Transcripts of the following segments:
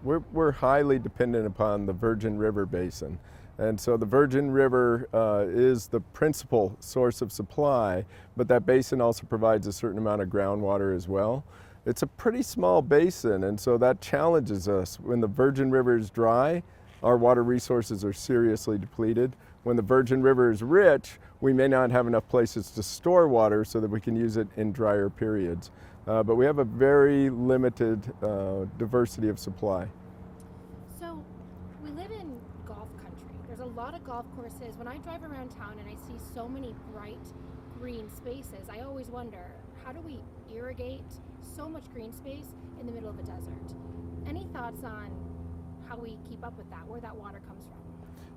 We're highly dependent upon the Virgin River Basin. And so the Virgin River is the principal source of supply, but that basin also provides a certain amount of groundwater as well. It's a pretty small basin, and so that challenges us. When the Virgin River is dry, our water resources are seriously depleted. When the Virgin River is rich, we may not have enough places to store water so that we can use it in drier periods. But we have a very limited diversity of supply. So we live in golf country. There's a lot of golf courses. When I drive around town and I see so many bright green spaces, I always wonder, how do we irrigate so much green space in the middle of a desert? Any thoughts on how we keep up with that, where that water comes from?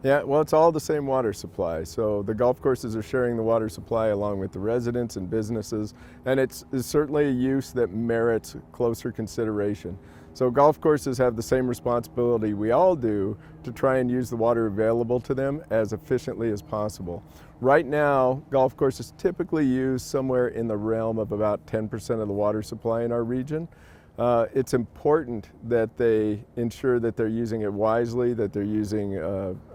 Yeah, well, it's all the same water supply. So the golf courses are sharing the water supply along with the residents and businesses, and it's certainly a use that merits closer consideration. So golf courses have the same responsibility we all do to try and use the water available to them as efficiently as possible. Right now, golf courses typically use somewhere in the realm of about 10% of the water supply in our region. It's important that they ensure that they're using it wisely, that they're using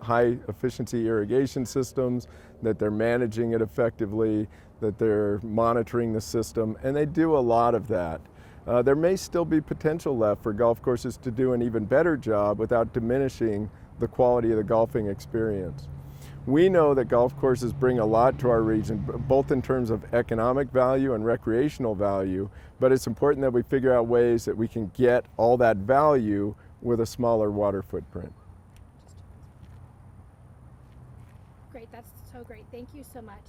high efficiency irrigation systems, that they're managing it effectively, that they're monitoring the system, and they do a lot of that. There may still be potential left for golf courses to do an even better job without diminishing the quality of the golfing experience. We know that golf courses bring a lot to our region, both in terms of economic value and recreational value, but it's important that we figure out ways that we can get all that value with a smaller water footprint. Great, that's so great. Thank you so much.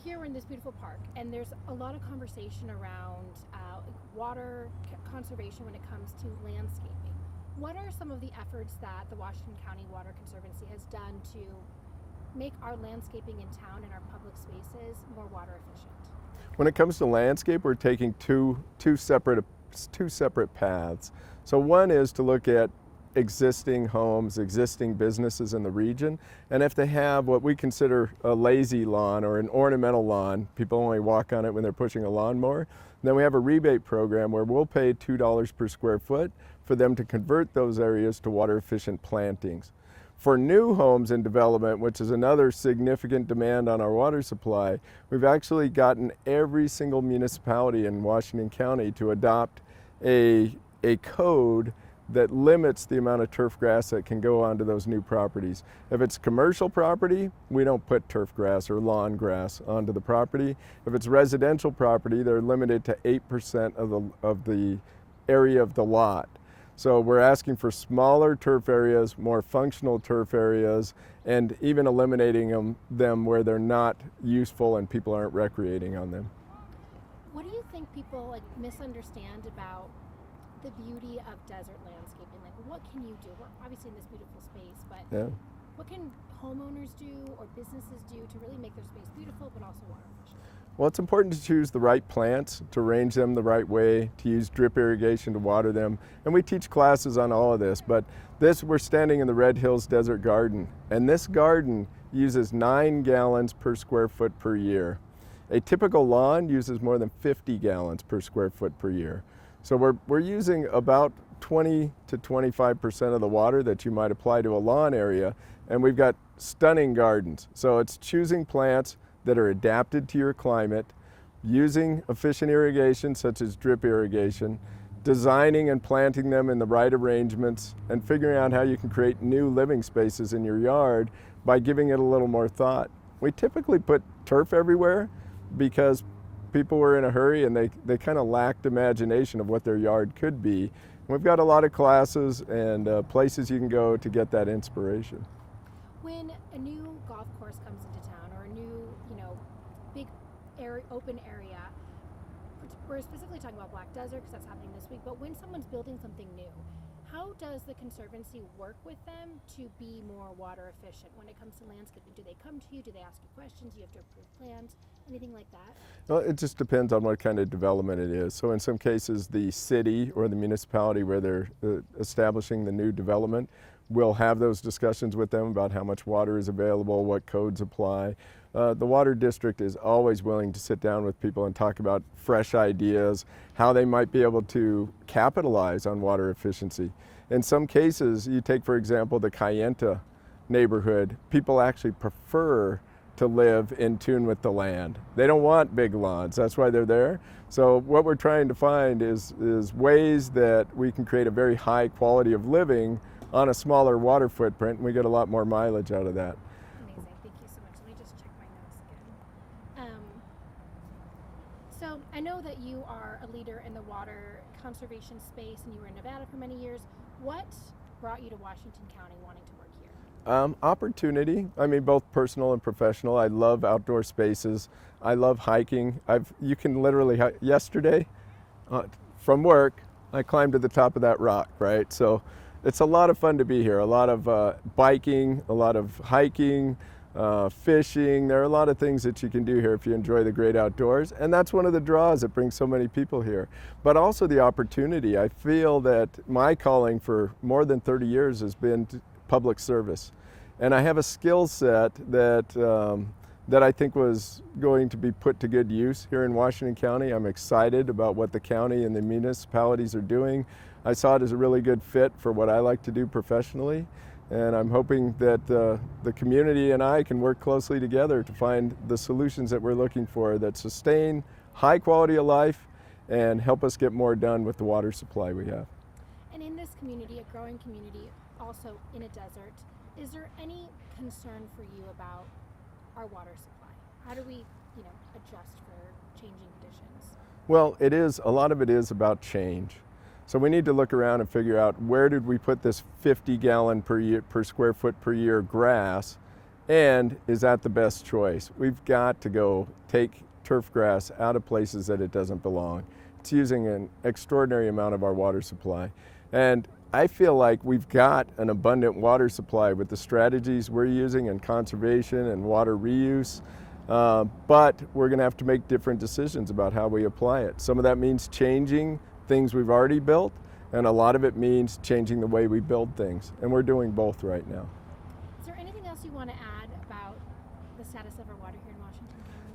Here we're in this beautiful park, and there's a lot of conversation around water conservation when it comes to landscaping. What are some of the efforts that the Washington County Water Conservancy has done to make our landscaping in town and our public spaces more water efficient? When it comes to landscape, we're taking two separate paths. So one is to look at existing homes, existing businesses in the region, and if they have what we consider a lazy lawn or an ornamental lawn, people only walk on it when they're pushing a lawnmower, then we have a rebate program where we'll pay $2 per square foot for them to convert those areas to water efficient plantings. For new homes in development, which is another significant demand on our water supply, we've actually gotten every single municipality in Washington County to adopt a code that limits the amount of turf grass that can go onto those new properties. If it's commercial property, we don't put turf grass or lawn grass onto the property. If it's residential property, they're limited to 8% of the area of the lot. So we're asking for smaller turf areas, more functional turf areas, and even eliminating them where they're not useful and people aren't recreating on them. What do you think people misunderstand about the beauty of desert landscaping? Like, what can you do? We're obviously in this beautiful space, but what can homeowners do or businesses do to really make their space beautiful but also water efficient? Well, it's important to choose the right plants, to arrange them the right way, to use drip irrigation to water them. And we teach classes on all of this, but we're standing in the Red Hills Desert Garden, and this garden uses 9 gallons per square foot per year. A typical lawn uses more than 50 gallons per square foot per year. So we're using about 20 to 25% of the water that you might apply to a lawn area, and we've got stunning gardens. So it's choosing plants that are adapted to your climate, using efficient irrigation such as drip irrigation, designing and planting them in the right arrangements, and figuring out how you can create new living spaces in your yard by giving it a little more thought. We typically put turf everywhere because people were in a hurry and they kind of lacked imagination of what their yard could be. We've got a lot of classes and places you can go to get that inspiration. When a new golf course comes into town or a new, big open area, we're specifically talking about Black Desert because that's happening this week, but when someone's building something new, how does the Conservancy work with them to be more water efficient when it comes to landscaping? Do they come to you? Do they ask you questions? Do you have to approve plans? Anything like that? Well, it just depends on what kind of development it is. So in some cases, the city or the municipality where they're establishing the new development will have those discussions with them about how much water is available, what codes apply. The Water District is always willing to sit down with people and talk about fresh ideas, how they might be able to capitalize on water efficiency. In some cases, you take for example the Kayenta neighborhood, people actually prefer to live in tune with the land. They don't want big lawns, that's why they're there. So what we're trying to find is ways that we can create a very high quality of living on a smaller water footprint, and we get a lot more mileage out of that. Amazing, thank you so much. Let me just check my notes again. So I know that you are a leader in the water conservation space and you were in Nevada for many years. What brought you to Washington County wanting to work here? Opportunity, I mean both personal and professional. I love outdoor spaces. I love hiking. You can literally, yesterday from work, I climbed to the top of that rock, right? So it's a lot of fun to be here. A lot of biking, a lot of hiking, fishing. There are a lot of things that you can do here if you enjoy the great outdoors. And that's one of the draws that brings so many people here. But also the opportunity. I feel that my calling for more than 30 years has been public service. And I have a skill set that I think was going to be put to good use here in Washington County. I'm excited about what the county and the municipalities are doing. I saw it as a really good fit for what I like to do professionally, and I'm hoping that the community and I can work closely together to find the solutions that we're looking for that sustain high quality of life and help us get more done with the water supply we have. And in this community, a growing community, also in a desert, is there any concern for you about our water supply? How do we, adjust for changing conditions? Well, a lot of it is about change. So we need to look around and figure out where did we put this 50 gallon per square foot per year grass, and is that the best choice? We've got to go take turf grass out of places that it doesn't belong. It's using an extraordinary amount of our water supply. And I feel like we've got an abundant water supply with the strategies we're using in conservation and water reuse, but we're going to have to make different decisions about how we apply it. Some of that means changing things we've already built, and a lot of it means changing the way we build things, and we're doing both right now. Is there anything else you want to add about the status of our water here in Washington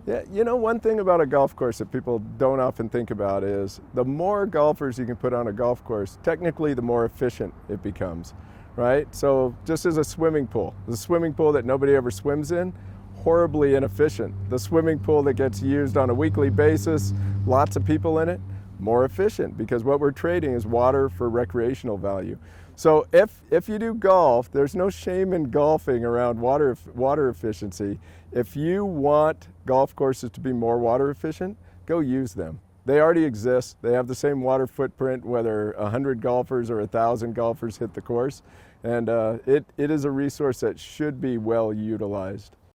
County? Yeah, one thing about a golf course that people don't often think about is the more golfers you can put on a golf course, technically the more efficient it becomes, right? So just as a swimming pool, the swimming pool that nobody ever swims in, horribly inefficient. The swimming pool that gets used on a weekly basis, lots of people in it, more efficient, because what we're trading is water for recreational value. So if you do golf, there's no shame in golfing around water efficiency. If you want golf courses to be more water efficient, go use them. They already exist. They have the same water footprint whether 100 golfers or 1,000 golfers hit the course. And it is a resource that should be well utilized.